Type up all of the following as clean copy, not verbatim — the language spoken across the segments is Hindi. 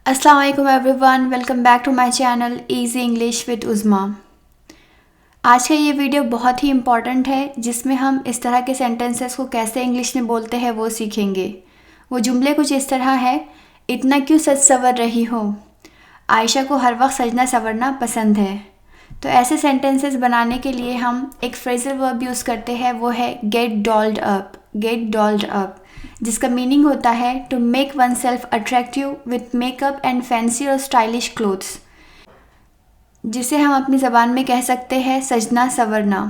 अस्सलाम वालेकुम everyone, welcome back to my channel easy English with Uzma. आज का ये वीडियो बहुत ही इम्पॉर्टेंट है जिसमें हम इस तरह के सेंटेंसेस को कैसे इंग्लिश में बोलते हैं वो सीखेंगे। वो जुमले कुछ इस तरह है, इतना क्यों सज सवर रही हो, आयशा को हर वक्त सजना संवरना पसंद है। तो ऐसे सेंटेंसेस बनाने के लिए हम एक फ्रेजल वर्ब यूज़ करते हैं, वो है get dolled up. Get dolled up जिसका मीनिंग होता है to make oneself attractive with makeup and fancy और स्टाइलिश क्लोथ्स, जिसे हम अपनी ज़बान में कह सकते हैं सजना संवरना।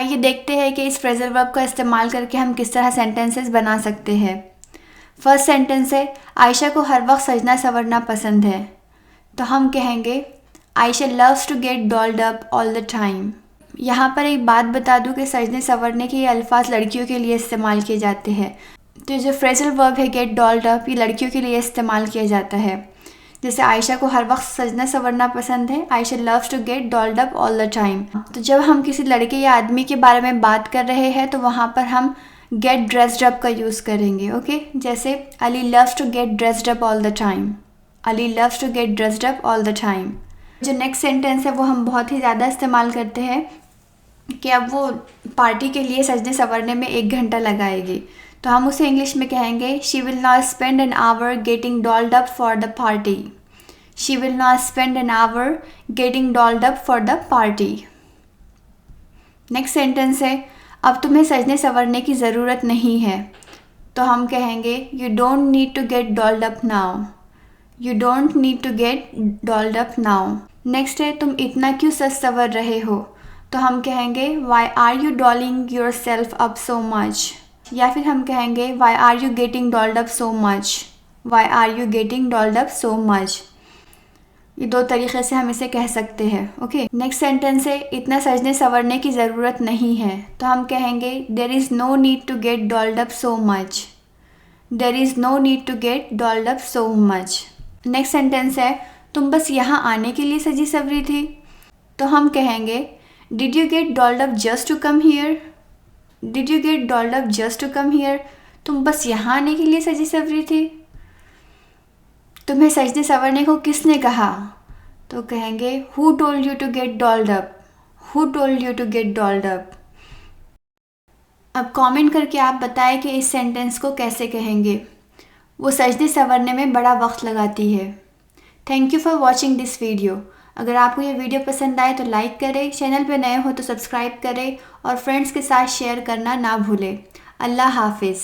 आइए देखते हैं कि इस फ्रेजल वर्ब का इस्तेमाल करके हम किस तरह सेंटेंसेस बना सकते हैं। फर्स्ट सेंटेंस है, आयशा को हर वक्त सजना संवरना पसंद है। तो हम कहेंगे Ayesha loves to get dolled up all the time. यहाँ पर एक बात बता दूँ कि सजने संवरने के ये अल्फाज लड़कियों के लिए इस्तेमाल किए जाते हैं। तो जो फ्रेजल वर्ब है गेट डॉल्ड अप, ये लड़कियों के लिए इस्तेमाल किया जाता है। जैसे आयशा को हर वक्त सजना संवरना पसंद है, Ayesha loves to get dolled up all the time. तो जब हम किसी लड़के या आदमी के बारे में बात कर रहे हैं तो वहाँ पर हम गेट ड्रेस्ड अप का यूज़ करेंगे। ओके, जैसे Ali loves to get dressed up all the time. Ali loves to get dressed up all the time. जो नेक्स्ट सेंटेंस है वो हम बहुत ही ज़्यादा इस्तेमाल करते हैं कि अब वो पार्टी के लिए सजने संवरने में 1 घंटा लगाएगी। तो हम उसे इंग्लिश में कहेंगे she will not spend an hour getting dolled up for the party. She will not spend an hour getting dolled up for the party. Next sentence है, अब तुम्हें सजने संवरने की ज़रूरत नहीं है। तो हम कहेंगे you don't need to get dolled up now. You don't need to get dolled up now. Next है, तुम इतना क्यों सज संवर रहे हो। तो हम कहेंगे why are you dolling yourself up so much. या फिर हम कहेंगे why are you getting dolled up so much. Why are you getting dolled up so much. ये 2 तरीक़े से हम इसे कह सकते हैं। ओके, नेक्स्ट सेंटेंस है, इतना सजने संवरने की ज़रूरत नहीं है। तो हम कहेंगे there is no need to get dolled up so much. There is no need to get dolled up so much. Next sentence है, तुम बस यहाँ आने के लिए सजी सवरी थी। तो हम कहेंगे did you get dolled up just to come here. Did you get dolled up just to come here. तुम बस यहाँ आने के लिए सजी सवरी थी। तुम्हें सजने संवरने को किसने कहा। तो कहेंगे who told you to get dolled up. Who told you to get dolled up. अब कमेंट करके आप बताएं कि इस सेंटेंस को कैसे कहेंगे। वो सजने संवरने में बड़ा वक्त लगाती है। Thank you for watching this video. अगर आपको ये वीडियो पसंद आए तो लाइक करें, चैनल पर नए हो तो सब्सक्राइब करें और फ्रेंड्स के साथ शेयर करना ना भूलें। अल्लाह हाफिज़।